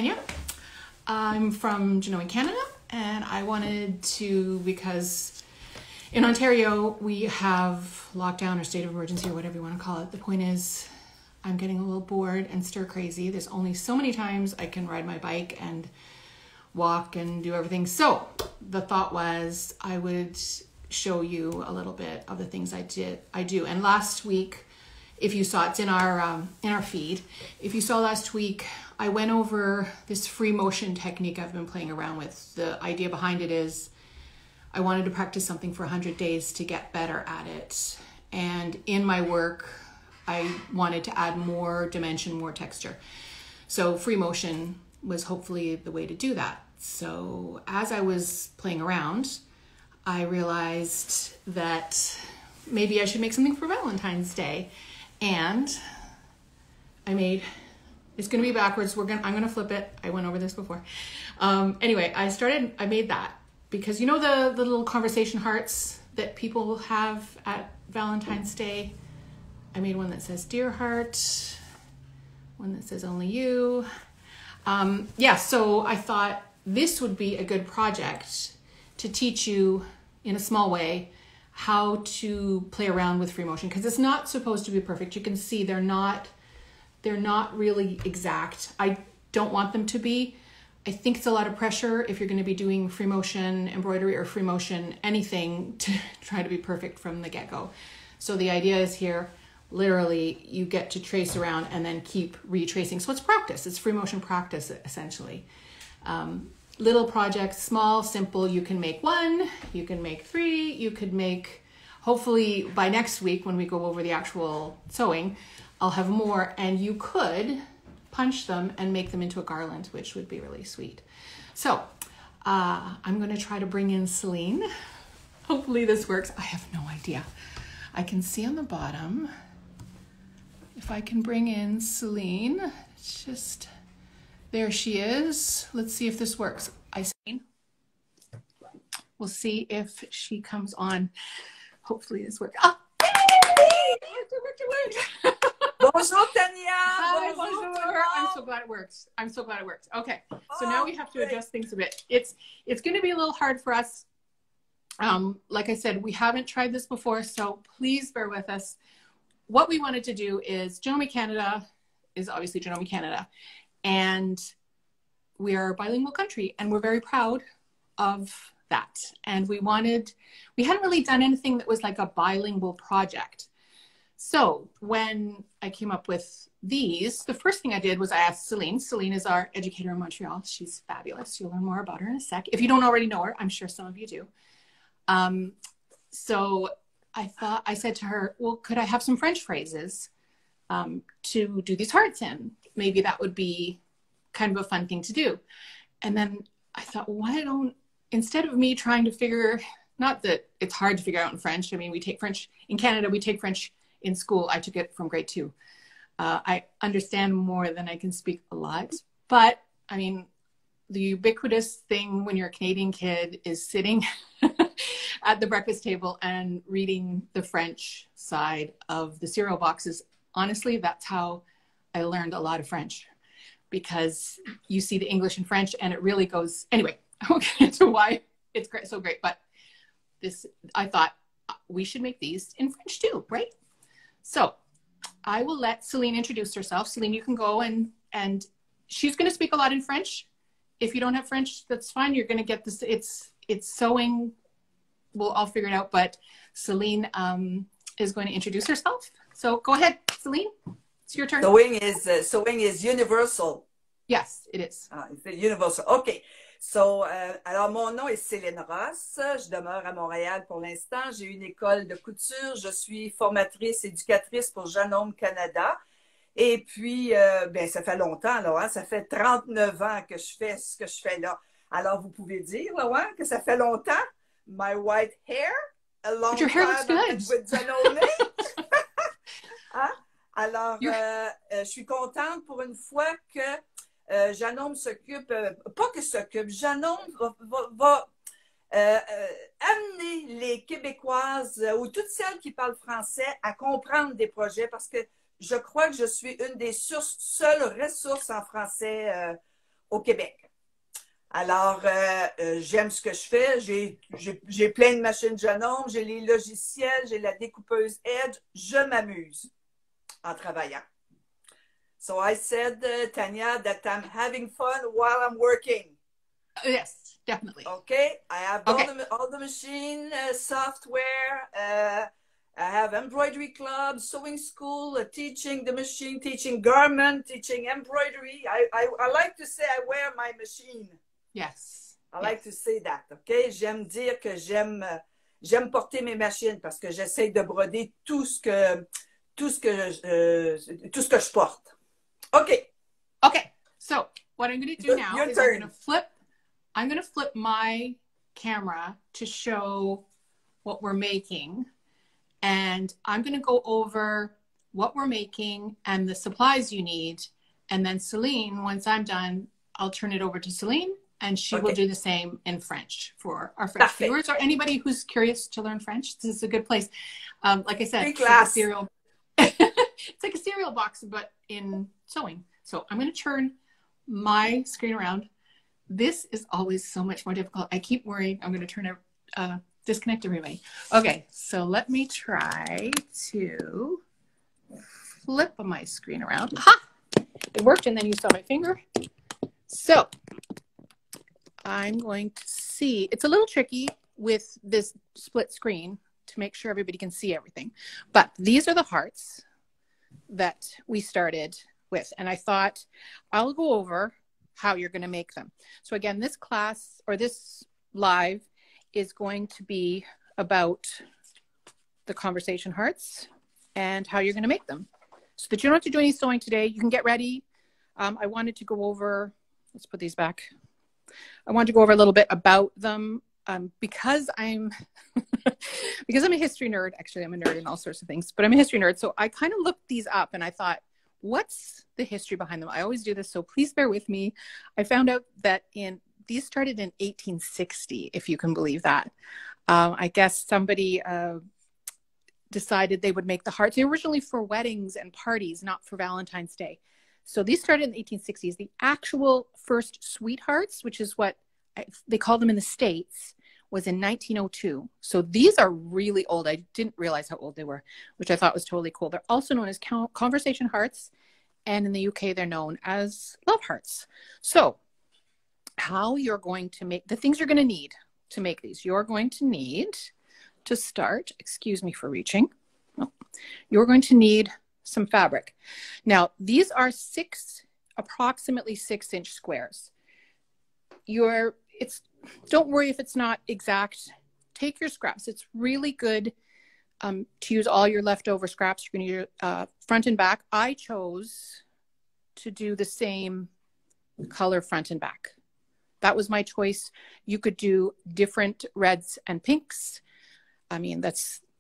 Tanya. I'm from Janome Canada, and I wanted to, because in Ontario we have lockdown or state of emergency or whatever you want to call it. The point is, I'm getting a little bored and stir crazy. There's only so many times I can ride my bike and walk and do everything. So the thought was I would show you a little bit of the things I do. And last week, if you saw, it's in our feed. If you saw last week, I went over this free motion technique I've been playing around with. The idea behind it is I wanted to practice something for 100 days to get better at it. And in my work, I wanted to add more dimension, more texture. So free motion was hopefully the way to do that. So as I was playing around, I realized that maybe I should make something for Valentine's Day. And I made, it's going to be backwards. I'm going to flip it. I went over this before. Anyway, I made that because you know the little conversation hearts that people have at Valentine's Day? I made one that says Dear Heart, one that says Only You. So I thought this would be a good project to teach you in a small way how to play around with free motion, because it's not supposed to be perfect. You can see they're not really exact. I don't want them to be. I think it's a lot of pressure if you're going to be doing free motion embroidery or free motion anything to try to be perfect from the get-go. So the idea is here, literally, you get to trace around and then keep retracing. So it's practice. It's free motion practice, essentially. Little projects, small, simple. You can make one, you can make three, you could make, hopefully by next week when we go over the actual sewing, I'll have more, and you could punch them and make them into a garland, which would be really sweet. So I'm going to try to bring in Celine. Hopefully this works. I have no idea. I can see on the bottom. If I can bring in Celine, it's just, there she is. Let's see if this works. We'll see if she comes on. Hopefully this works. Ah! It worked. Bonjour, Tanya. Hi, bonjour. I'm so glad it works. I'm so glad it works. Okay, so now we have to adjust things a bit. It's going to be a little hard for us. Like I said, we haven't tried this before, so please bear with us. What we wanted to do is, Janome Canada is obviously Janome Canada, and we are a bilingual country, and we're very proud of that. And we hadn't really done anything that was like a bilingual project. So when I came up with these, the first thing I did was I asked Celine. Celine is our educator in Montreal. She's fabulous. You'll learn more about her in a sec. If you don't already know her, I'm sure some of you do. So I said to her, well, could I have some French phrases to do these hearts in? Maybe that would be kind of a fun thing to do. And then I thought, well, instead of me trying to figure, not that it's hard to figure out in French. I mean, we take French in Canada, we take French in school. I took it from grade 2. I understand more than I can speak a lot, but I mean, the ubiquitous thing when you're a Canadian kid is sitting at the breakfast table and reading the French side of the cereal boxes. Honestly, that's how I learned a lot of French, because you see the English and French and it really goes, anyway, I won't get into why it's great, so great, but I thought we should make these in French too, right? So I will let Celine introduce herself. Celine, you can go and she's going to speak a lot in French. If you don't have French, that's fine. You're going to get this. It's sewing. I'll figure it out. But Celine is going to introduce herself. So go ahead, Celine. It's your turn. Sewing is universal. Yes, it is. It's universal. Okay. So, alors mon nom est Celine Ross. Je demeure à Montréal pour l'instant. J'ai une école de couture. Je suis formatrice, éducatrice pour Janome Canada. Et puis, ça fait longtemps, là, hein? Ça fait 39 ans que je fais ce que je fais là. Alors, vous pouvez dire, là, hein, que ça fait longtemps. My white hair, a long your hair looks time good. with Janome. Hein? Alors, je suis contente pour une fois que Janome s'occupe, pas que s'occupe, Janome va amener les Québécoises ou toutes celles qui parlent français à comprendre des projets, parce que je crois que je suis une des seules ressources en français au Québec. Alors, j'aime ce que je fais. J'ai plein de machines Janome, j'ai les logiciels, j'ai la découpeuse Edge. Je m'amuse en travaillant. So I said, Tanya, that I'm having fun while I'm working. Yes, definitely. Okay, I have Okay. all the machine software. I have embroidery club, sewing school, teaching the machine, teaching garment, teaching embroidery. I like to say I wear my machine. Yes. I like to say that, OK? J'aime dire que j'aime porter mes machines parce que j'essaie de broder tout ce que je porte. OK. Okay. So what I'm going to do now Your is turn. I'm going to flip my camera to show what we're making. And I'm going to go over what we're making and the supplies you need. And then Celine, once I'm done, I'll turn it over to Celine. And she will do the same in French for our French viewers or anybody who's curious to learn French. This is a good place. Like I said, it's like a cereal. It's like a cereal box, but in sewing. So I'm going to turn my screen around. This is always so much more difficult. I keep worrying I'm going to turn disconnect everybody. Okay, so let me try to flip my screen around. Ha! It worked, and then you saw my finger. So I'm going to see. It's a little tricky with this split screen to make sure everybody can see everything. But these are the hearts that we started with. And I thought I'll go over how you're going to make them. So again, this class or this live is going to be about the conversation hearts and how you're going to make them. So that you don't have to do any sewing today. You can get ready. I wanted to go over, let's put these back. I wanted to go over a little bit about them because I'm because I'm a history nerd. Actually, I'm a nerd in all sorts of things, but I'm a history nerd. So I kind of looked these up and I thought, what's the history behind them? I always do this, so please bear with me. I found out that these started in 1860, if you can believe that. I guess somebody decided they would make the hearts. They were originally for weddings and parties, not for Valentine's Day. So these started in the 1860s. The actual first sweethearts, which is what they call them in the States, was in 1902. So these are really old. I didn't realize how old they were, which I thought was totally cool. They're also known as conversation hearts. And in the UK, they're known as love hearts. So how you're going to make, the things you're going to need to make these, you're going to need to start, excuse me for reaching. Oh, you're going to need some fabric. Now, these are approximately 6-inch squares. Don't worry if it's not exact. Take your scraps. It's really good to use all your leftover scraps. You're going to use front and back. I chose to do the same color front and back. That was my choice. You could do different reds and pinks. I mean,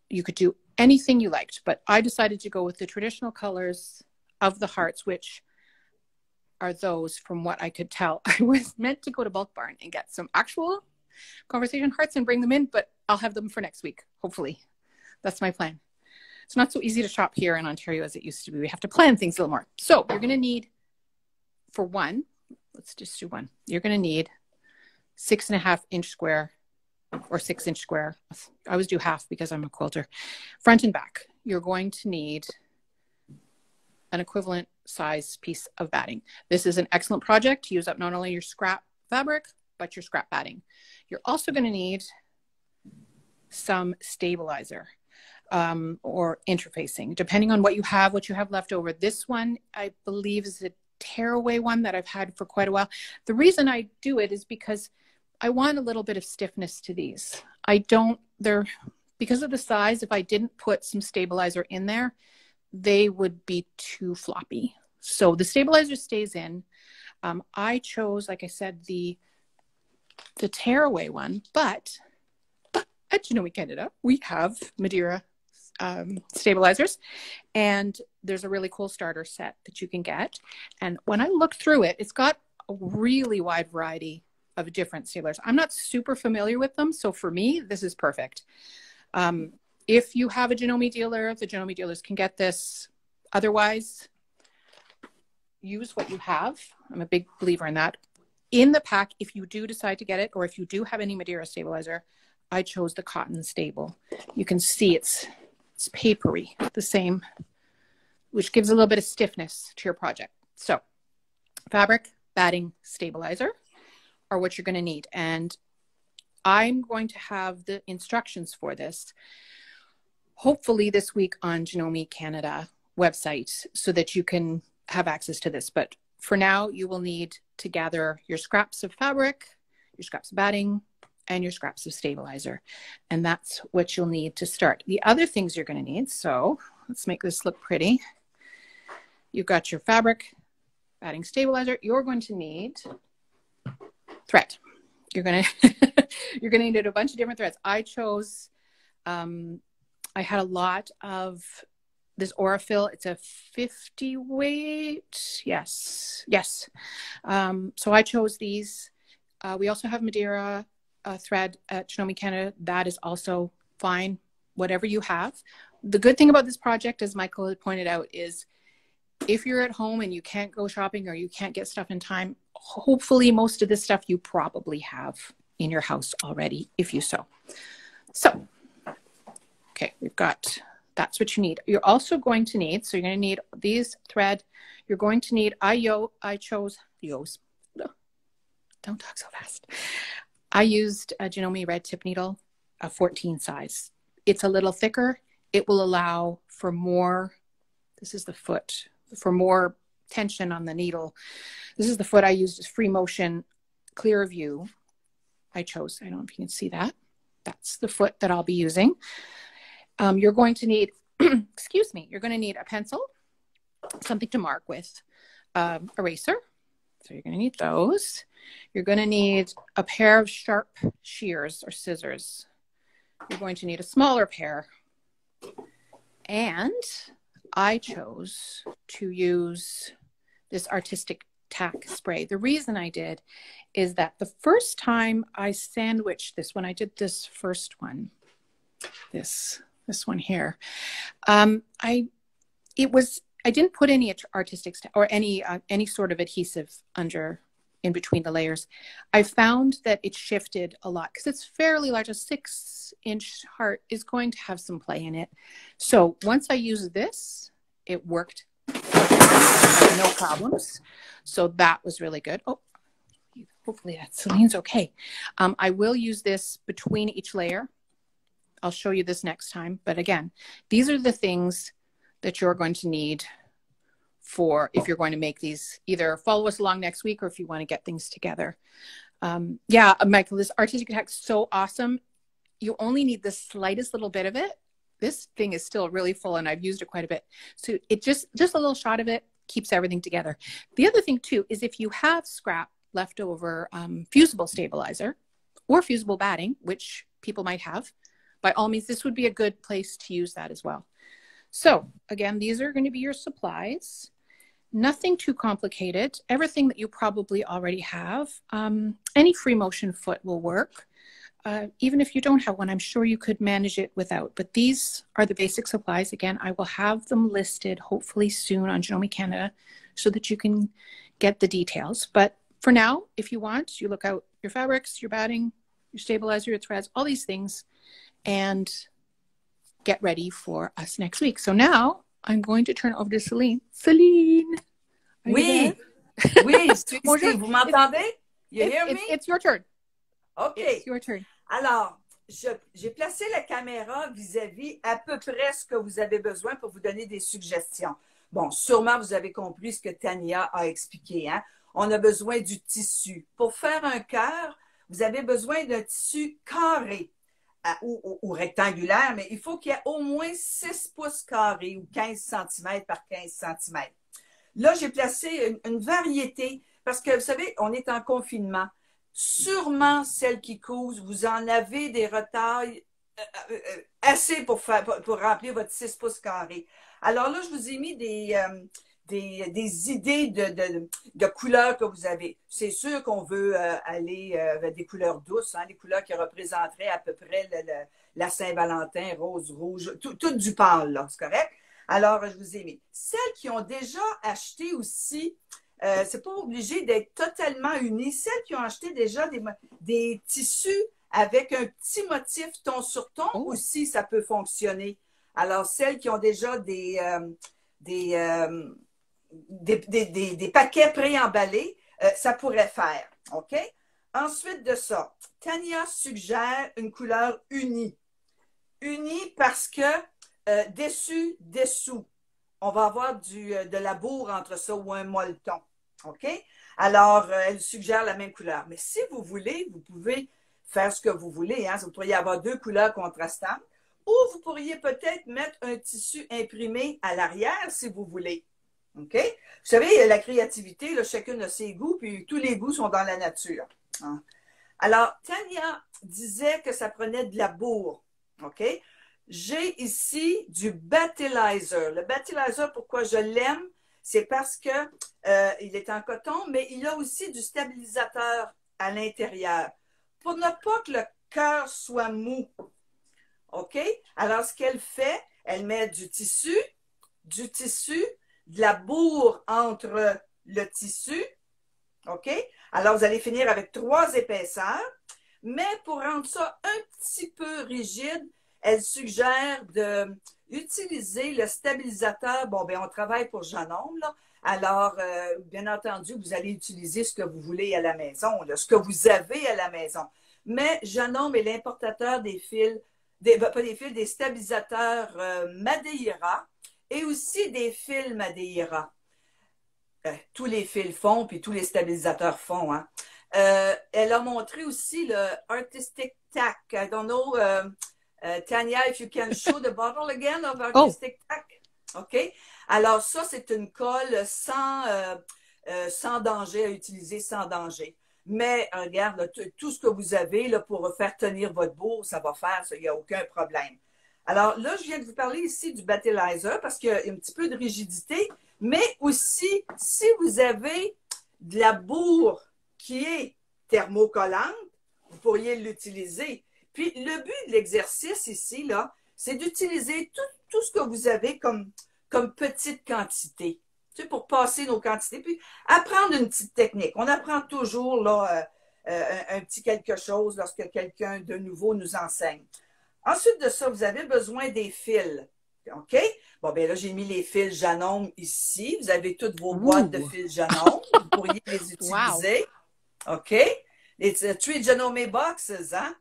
you could do anything you liked, but I decided to go with the traditional colors of the hearts, which are those from what I could tell. I was meant to go to Bulk Barn and get some actual conversation hearts and bring them in, but I'll have them for next week, hopefully. That's my plan. It's not so easy to shop here in Ontario as it used to be. We have to plan things a little more. So you're going to need, for one, let's just do one. You're going to need 6.5-inch square or 6-inch square. I always do half because I'm a quilter. Front and back. You're going to need an equivalent size piece of batting. This is an excellent project to use up not only your scrap fabric, but your scrap batting. You're also going to need some stabilizer or interfacing, depending on what you have left over. This one, I believe, is a tearaway one that I've had for quite a while. The reason I do it is because I want a little bit of stiffness to these. Because of the size, if I didn't put some stabilizer in there, they would be too floppy. So the stabilizer stays in. I chose, like I said, the tearaway one, but at Janome Canada, we have Madeira stabilizers, and there's a really cool starter set that you can get. And when I looked through it, it's got a really wide variety of different stabilizers. I'm not super familiar with them, so for me, this is perfect. If you have a Janome dealer, the Janome dealers can get this. Otherwise, use what you have. I'm a big believer in that. in the pack, if you do decide to get it, or if you do have any Madeira stabilizer, I chose the cotton stable. You can see it's papery, the same, which gives a little bit of stiffness to your project. So fabric, batting, stabilizer are what you're going to need. And I'm going to have the instructions for this hopefully this week on Janome Canada website so that you can have access to this. But for now, you will need to gather your scraps of fabric, your scraps of batting, and your scraps of stabilizer. And that's what you'll need to start. The other things you're going to need, so let's make this look pretty. You've got your fabric, batting, stabilizer. You're going to need thread. You're going to you're going to need a bunch of different threads. I chose, I had a lot of this Aurifil. It's a 50 weight. Yes. So I chose these. We also have Madeira thread at Janome Canada. That is also fine, whatever you have. The good thing about this project, as Michael had pointed out, is if you're at home and you can't go shopping or you can't get stuff in time, hopefully most of this stuff you probably have in your house already, if you so. So, okay, we've got, that's what you need. You're also going to need, so you're going to need these thread. You're going to need, I chose, don't talk so fast. I used a Janome red tip needle, a 14 size. It's a little thicker. It will allow for more, this is the foot, for more tension on the needle. This is the foot I used as free motion, clear view. I chose, I don't know if you can see that. That's the foot that I'll be using. You're going to need, excuse me, you're going to need a pencil, something to mark with, eraser. So you're going to need those. You're going to need a pair of sharp shears or scissors. You're going to need a smaller pair. And I chose to use this artistic tack spray. The reason I did is that the first time I sandwiched this, when I did this first one, this one here, I didn't put any artistic or any sort of adhesive under in between the layers. I found that it shifted a lot because it's fairly large. A 6-inch heart is going to have some play in it. So once I used this, it worked. No problems. So that was really good. Oh, hopefully that Celine's okay. I will use this between each layer. I'll show you this next time. But again, these are the things that you're going to need for if you're going to make these. Either follow us along next week or if you want to get things together. Yeah, Michael, this artistic attack is so awesome. You only need the slightest little bit of it. This thing is still really full and I've used it quite a bit. So it just a little shot of it keeps everything together. The other thing too is if you have scrap leftover fusible stabilizer or fusible batting, which people might have, by all means, this would be a good place to use that as well. So again, these are going to be your supplies. Nothing too complicated. Everything that you probably already have. Any free motion foot will work. Even if you don't have one, I'm sure you could manage it without. But these are the basic supplies. Again, I will have them listed hopefully soon on Janome Canada so that you can get the details. But for now, if you want, you look out your fabrics, your batting, your stabilizer, your threads, all these things, and get ready for us next week. So now I'm going to turn over to Celine. Celine! Oui, oui, excusez, vous m'entendez? You hear me? It's your turn. OK. It's your turn. Alors, j'ai placé la caméra vis-à-vis à peu près ce que vous avez besoin pour vous donner des suggestions. Bon, sûrement vous avez compris ce que Tania a expliqué. Hein? On a besoin du tissu. Pour faire un cœur, vous avez besoin d'un tissu carré ou rectangulaire, mais il faut qu'il y ait au moins 6 pouces carrés ou 15 cm par 15 cm. Là, j'ai placé une variété parce que, vous savez, on est en confinement. Sûrement, celles qui cousent, vous en avez des retailles assez pour remplir votre 6 pouces carrés. Alors là, je vous ai mis des idées de couleurs que vous avez. C'est sûr qu'on veut aller vers des couleurs douces, hein, des couleurs qui représenteraient à peu près la Saint-Valentin, rose, rouge, tout du pâle, là, c'est correct? Alors, je vous ai mis. Celles qui ont déjà acheté aussi c'est pas obligé d'être totalement uni. Celles qui ont acheté déjà des tissus avec un petit motif ton sur ton aussi, ça peut fonctionner. Alors, celles qui ont déjà des paquets préemballés, ça pourrait faire. OK? Ensuite de ça, Tania suggère une couleur unie. Unie parce que dessus, dessous, on va avoir de la bourre entre ça ou un molleton. OK? Alors, elle suggère la même couleur. Mais si vous voulez, vous pouvez faire ce que vous voulez. Hein? Vous pourriez avoir deux couleurs contrastantes. Ou vous pourriez peut-être mettre un tissu imprimé à l'arrière si vous voulez. OK? Vous savez, la créativité, là, chacune a ses goûts, puis tous les goûts sont dans la nature. Hein? Alors, Tania disait que ça prenait de la bourre. OK? J'ai ici du Battleizer. Le Battleizer, pourquoi je l'aime? C'est parce que il est en coton, mais il a aussi du stabilisateur à l'intérieur. Pour ne pas que le cœur soit mou. OK? Alors, ce qu'elle fait, elle met du tissu, de la bourre entre le tissu. OK? Alors, vous allez finir avec 3 épaisseurs. Mais pour rendre ça un petit peu rigide, elle suggère d'utiliser le stabilisateur. Bon, ben on travaille pour Janome, là. Alors, bien entendu, vous allez utiliser ce que vous voulez à la maison, là, ce que vous avez à la maison. Mais Janome est l'importateur des fils, pas des fils, des stabilisateurs Madeira et aussi des fils Madeira. Tous les fils font, puis tous les stabilisateurs font, hein. Elle a montré aussi le Artistic Tack. I don't know, Tanya, if you can show the bottle again of Artistic Tack. OK? Alors, ça, c'est une colle sans danger, à utiliser sans danger. Mais regarde, là, tout ce que vous avez là, pour faire tenir votre bourre, ça va faire, il n'y a aucun problème. Alors là, je viens de vous parler ici du Battleizer parce qu'il y a un petit peu de rigidité, mais aussi, si vous avez de la bourre qui est thermocollante, vous pourriez l'utiliser. Puis, le but de l'exercice ici, là, c'est d'utiliser tout ce que vous avez comme petite quantité, tu sais, pour passer nos quantités, puis apprendre une petite technique. On apprend toujours là, un petit quelque chose lorsque quelqu'un de nouveau nous enseigne. Ensuite de ça, vous avez besoin des fils. OK? Bon, bien là, j'ai mis les fils Janome ici. Vous avez toutes vos boîtes de fils Janome. Vous pourriez les utiliser. Wow. OK? It's 3 Janome boxes, hein?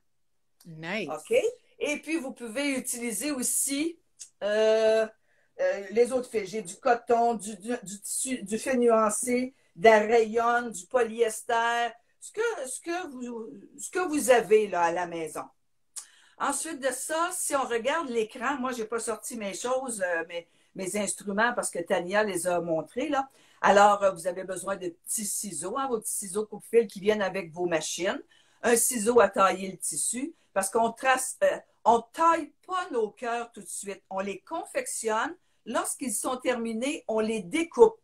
Nice. OK? Et puis, vous pouvez utiliser aussi les autres fils. J'ai du coton, du tissu, du fil nuancé, de la rayonne, du polyester, ce que vous avez là à la maison. Ensuite de ça, si on regarde l'écran, moi, je n'ai pas sorti mes choses, mes instruments parce que Tania les a montrés, là. Alors, vous avez besoin de petits ciseaux, hein, vos petits ciseaux coupe-fil qui viennent avec vos machines. Un ciseau à tailler le tissu parce qu'on taille pas nos cœurs tout de suite. On les confectionne. Lorsqu'ils sont terminés, on les découpe.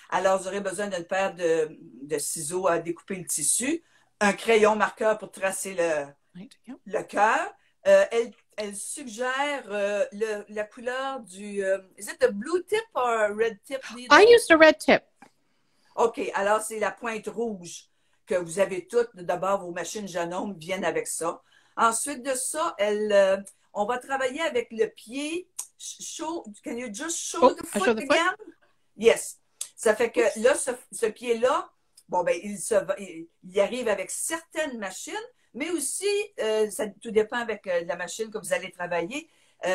Alors, vous aurez besoin d'une paire de ciseaux à découper le tissu, un crayon marqueur pour tracer le cœur. Elle suggère la couleur du... is it the blue tip or red tip needle? I use the red tip. OK, alors c'est la pointe rouge que vous avez toutes. D'abord, vos machines Janome viennent avec ça. Ensuite de ça, on va travailler avec le pied. Can you just show the foot again? Yes. Ça fait que là, ce pied-là, bon, ben, il arrive avec certaines machines, mais aussi, ça tout dépend avec la machine que vous allez travailler.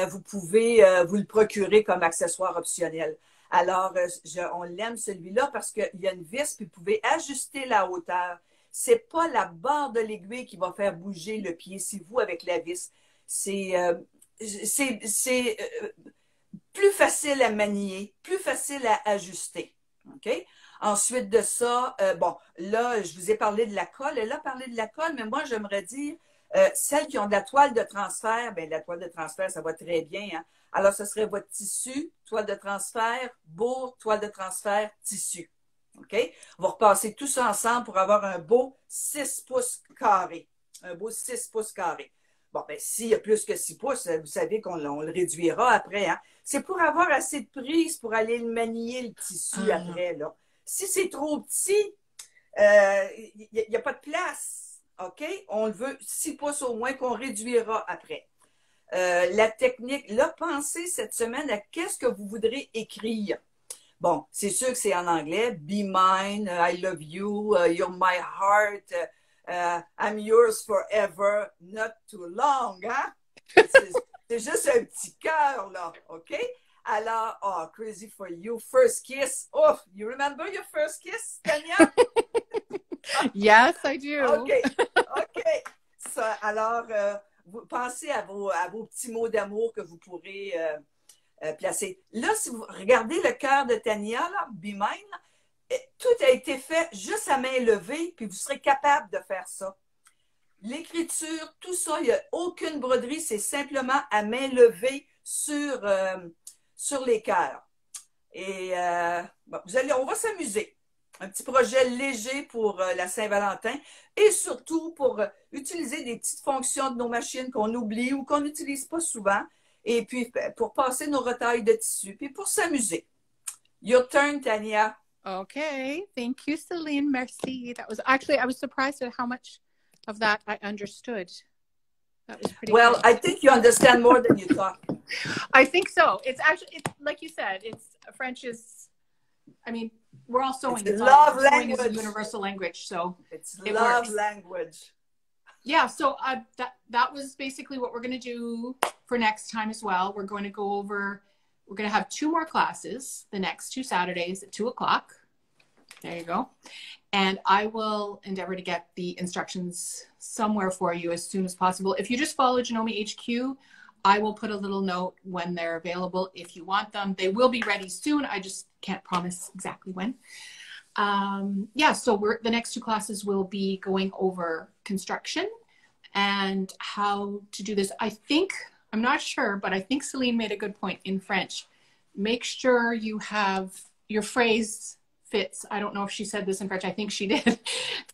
Vous pouvez vous le procurer comme accessoire optionnel. Alors, on l'aime celui-là parce qu'il y a une vis, puis vous pouvez ajuster la hauteur. C'est pas la barre de l'aiguille qui va faire bouger le pied, c'est vous avec la vis. C'est plus facile à manier, plus facile à ajuster. OK? Ensuite de ça, bon, là, je vous ai parlé de la colle. Elle a parlé de la colle, mais moi, j'aimerais dire, celles qui ont de la toile de transfert, bien, la toile de transfert, ça va très bien. Hein? Alors, ce serait votre tissu, toile de transfert, bourre, toile de transfert, tissu. OK? On va repasser tout ça ensemble pour avoir un beau 6 pouces carré. Un beau 6 pouces carré. Bon, bien, s'il y a plus que 6 pouces, vous savez qu'on le réduira après. Hein? C'est pour avoir assez de prise pour aller le manier, le tissu après, là. Si c'est trop petit, il n'y a pas de place. OK? On le veut 6 pouces au moins qu'on réduira après. La technique, là, pensez cette semaine à qu'est-ce que vous voudrez écrire. Bon, c'est sûr que c'est en anglais. Be mine, I love you, you're my heart, I'm yours forever, not too long, hein? C'est juste un petit cœur, là, OK? Alors, oh, crazy for you, first kiss. Oh, you remember your first kiss, Tanya? Yes, I do. OK, OK. Alors, vous pensez à vos petits mots d'amour que vous pourrez placer. Là, si vous regardez le cœur de Tania, là, Be Mine, tout a été fait juste à main levée, puis vous serez capable de faire ça. L'écriture, tout ça, il n'y a aucune broderie, c'est simplement à main levée sur les cœurs. Et bon, on va s'amuser. Un petit projet léger pour la Saint-Valentin et surtout pour utiliser des petites fonctions de nos machines qu'on oublie ou qu'on n'utilise pas souvent. Et puis pour passer nos retailles de tissu, puis pour s'amuser. Your turn, Tanya. Okay, thank you, Celine. Merci. That was actually, I was surprised at how much of that I understood. That was pretty Well, good. I think you understand more than you thought. I think so. It's actually, it's like you said, it's French is, I mean, we're all sewing. It's love language. language. Sewing is a universal language, so it's it love works. language. Yeah, so that was basically what we're going to do for next time as well. We're going to go over, we're going to have 2 more classes the next 2 Saturdays at 2 o'clock. There you go. And I will endeavor to get the instructions somewhere for you as soon as possible. If you just follow Janome HQ, I will put a little note when they're available if you want them. They will be ready soon. I just can't promise exactly when. Yeah, so the next 2 classes will be going over construction and how to do this. I think, I'm not sure, but I think Celine made a good point in French. Make sure you have your phrase fits. I don't know if she said this in French. I think she did.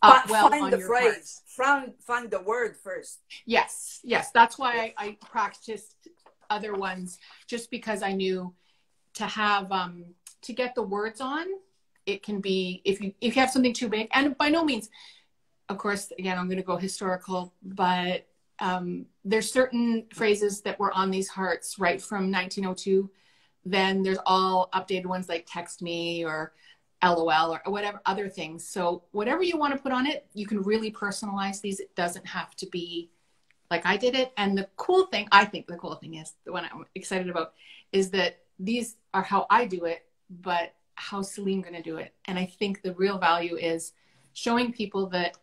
Well find the phrase. Find the word first. Yes, yes. That's why I practiced other ones, just because I knew to have to get the words on. It can be if you have something too big, and by no means, of course, again, I'm going to go historical, but there's certain phrases that were on these hearts right from 1902. Then there's all updated ones like text me or LOL or whatever other things. So whatever you want to put on it, you can really personalize these. It doesn't have to be like I did it. And the cool thing, I think the cool thing is, the one I'm excited about, is that these are how I do it, but how Celine going to do it. And I think the real value is showing people that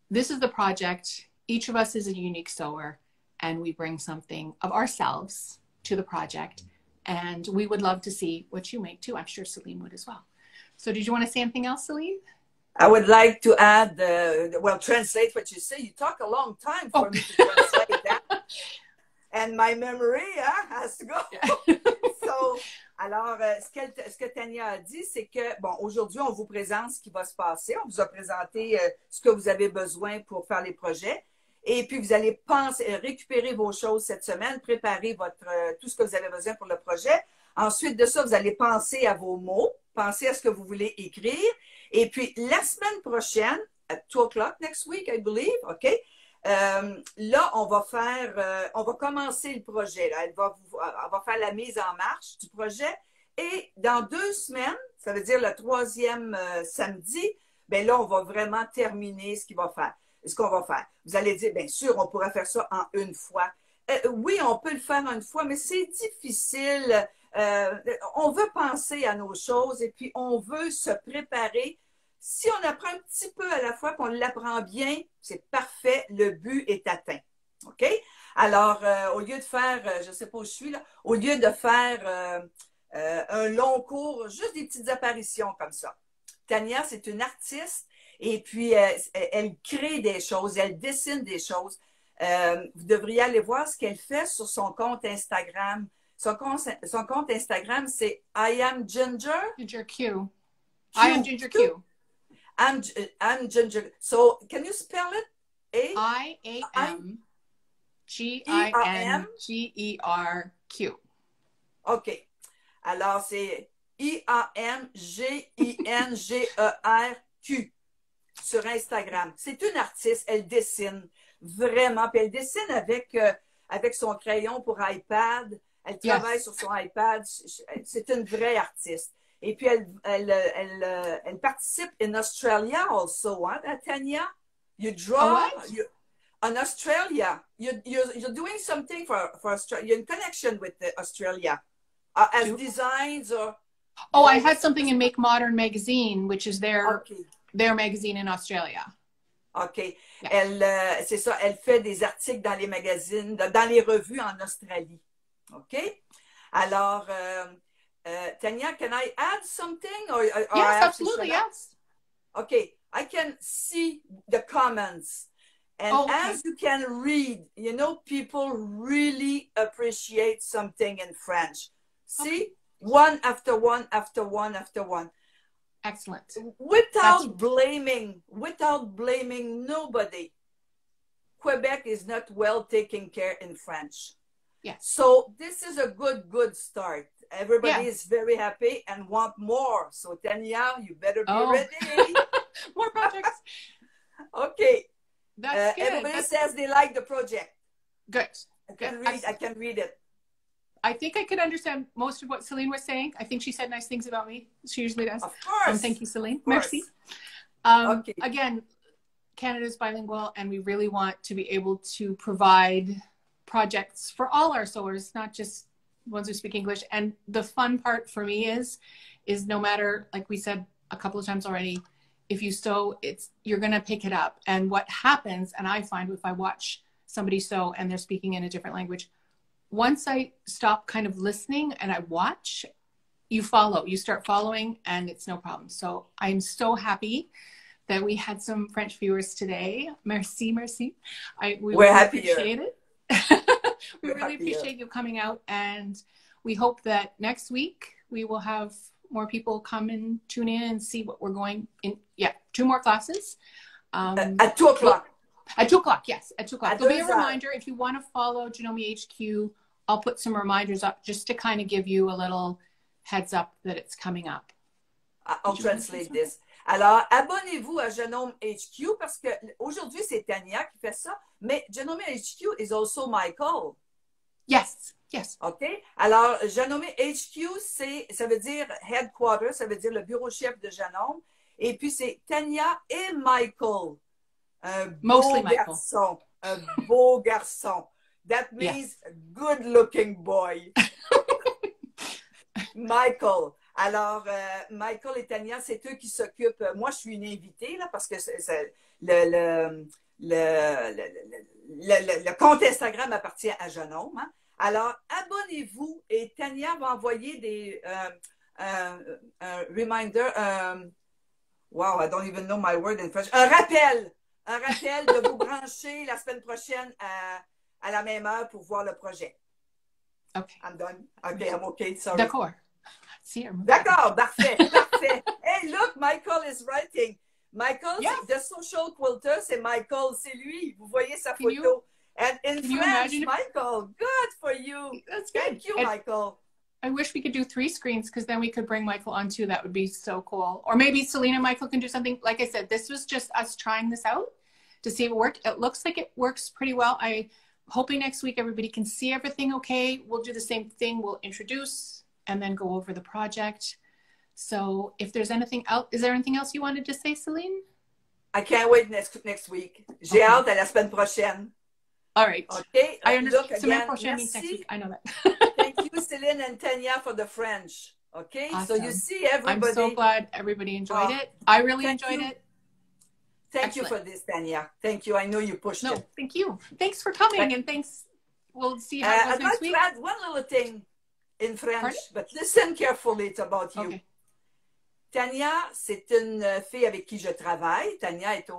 this is the project. Each of us is a unique sewer, and we bring something of ourselves to the project. And we would love to see what you make too. I'm sure Celine would as well. So did you want to say anything else, Celine? I would like to add, translate what you say. You talk a long time for me to translate that. And my memory has to go. Yeah. So, alors, ce que Tania a dit, c'est que, bon, aujourd'hui, on vous présente ce qui va se passer. On vous a présenté ce que vous avez besoin pour faire les projets. Et puis, vous allez récupérer vos choses cette semaine, préparer tout ce que vous avez besoin pour le projet. Ensuite de ça, vous allez penser à vos mots, penser à ce que vous voulez écrire. Et puis, la semaine prochaine, at 2 o'clock next week, I believe, OK? Là, on va commencer le projet. Là. On va faire la mise en marche du projet. Et dans 2 semaines, ça veut dire le 3e samedi, bien là, on va vraiment terminer ce qu'on va faire. Vous allez dire, bien sûr, on pourrait faire ça en une fois. Oui, on peut le faire en une fois, mais c'est difficile. On veut penser à nos choses et puis on veut se préparer. Si on apprend un petit peu à la fois, qu'on l'apprend bien, c'est parfait, le but est atteint. OK? Alors, au lieu de faire, je ne sais pas où je suis là, au lieu de faire un long cours, juste des petites apparitions comme ça. Tania, c'est une artiste et puis elle crée des choses, elle dessine des choses. Vous devriez aller voir ce qu'elle fait sur son compte Instagram. Son compte Instagram, c'est I am Ginger. Ginger Q. I am Ginger Q. I'm Ginger. So, can you spell it? I-A-M-G-I-N-G-E-R-Q. OK. Alors, c'est Imanginglerq sur Instagram. C'est une artiste, elle dessine vraiment, puis elle dessine avec son crayon pour iPad. Elle travaille sur son iPad. C'est une vraie artiste. Et puis, elle participe in Australia also, hein, Tanya? You draw in Australia. You're doing something for Australia. You're in connection with Australia as designs or... Oh, I had something in Make Modern magazine, which is their magazine in Australia. OK. Yeah. C'est ça, elle fait des articles dans les magazines, dans les revues en Australie. OK? Alors, Tanya, can I add something? Yes, absolutely, yes. Okay, I can see the comments. And as you can read, you know, people really appreciate something in French. See? One after one, after one, after one. Excellent. Without blaming nobody. Quebec is not well taken care in French. Yes. So this is a good start. Everybody is very happy and want more. So Tanya, you better be ready. More projects. Okay. That's good. Everybody says they like the project. Good. I can read it. I think I could understand most of what Celine was saying. I think she said nice things about me. She usually does. Of course. Thank you, Celine. Merci. Again, Canada's bilingual, and we really want to be able to provide projects for all our sewers, not just ones who speak English. And the fun part for me is no matter, like we said a couple of times already, if you sew, you're going to pick it up. And what happens, and I find if I watch somebody sew and they're speaking in a different language, once I stop kind of listening and I watch, you start following, and it's no problem. So I'm so happy that we had some French viewers today. Merci, merci. We're happy. Appreciate it. We really appreciate you coming out, and we hope that next week we will have more people come and tune in and see what we're going in. Yeah, 2 more classes. At 2 o'clock. At 2 o'clock, yes. At 2 o'clock. There'll be a reminder if you want to follow Janome HQ. I'll put some reminders up just to kind of give you a little heads up that it's coming up. I'll translate this. Alors, abonnez-vous à Janome HQ parce que aujourd'hui c'est Tanya qui fait ça, mais Janome HQ is also Michael. Yes, yes. OK? Alors, Janome HQ, ça veut dire headquarters, ça veut dire le bureau chef de Janome. Et puis c'est Tanya et Michael. Un beau garçon. Un beau garçon. That means good looking boy. Michael. Alors, Michael et Tanya, c'est eux qui s'occupent. Moi, je suis une invitée, là, parce que le compte Instagram appartient à Janome. Hein? Alors, abonnez-vous et Tanya va envoyer des reminder. Wow, I don't even know my word in French. Un rappel de vous brancher la semaine prochaine à la même heure pour voir le projet. OK. I'm done. OK, I'm OK. Sorry. D'accord. D'accord, parfait. Hey, look, Michael is writing. Michael, the social quilter, c'est Michael, c'est lui. Vous voyez sa photo. And in French, Michael, good for you. That's good. Thank you, Michael. I wish we could do 3 screens because then we could bring Michael on too. That would be so cool. Or maybe Celine and Michael can do something. Like I said, this was just us trying this out to see if it worked. It looks like it works pretty well. I'm hoping next week everybody can see everything okay. We'll do the same thing. We'll introduce and then go over the project. So if there's anything else, is there anything else you wanted to say, Celine? I can't wait next week. J'ai hâte à la semaine prochaine. All right. Okay. I understand. Semaine prochaine means next week. I know that. Thank you, Celine and Tanya, for the French. Okay. Awesome. So you see everybody. I'm so glad everybody enjoyed it. I really enjoyed it. Thank you for this, Tanya. Thank you. I know you pushed it. Thank you. Thanks for coming, and thanks. We'll see how it goes next week. I'd like to add one little thing in French, but listen carefully. It's about you. Okay. Tanya, c'est une fille avec qui je travaille. Tanya est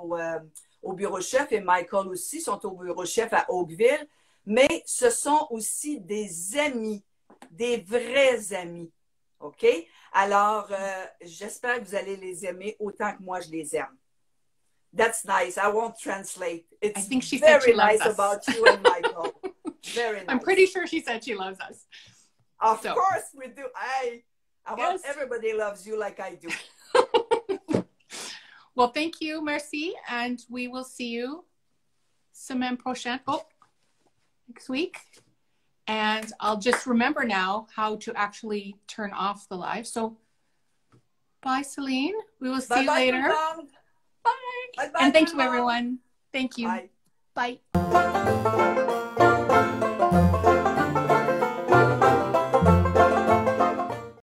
au bureau chef et Michael aussi sont au bureau chef à Oakville. Mais ce sont aussi des amis, des vrais amis. OK? Alors, j'espère que vous allez les aimer autant que moi je les aime. That's nice. I won't translate. It's I think she said she loves nice us. about you and Michael. Very nice. I'm pretty sure she said she loves us. Of course we do. I want Yes. everybody loves you like I do. Well, thank you, merci, and we will see you semaine prochaine. Oh, next week. And I'll just remember now how to actually turn off the live. So, bye, Celine. We will see you Bye-bye, tout later. le monde. Bye. Bye-bye, And thank tout you, le monde. everyone. Thank you. Bye. Bye.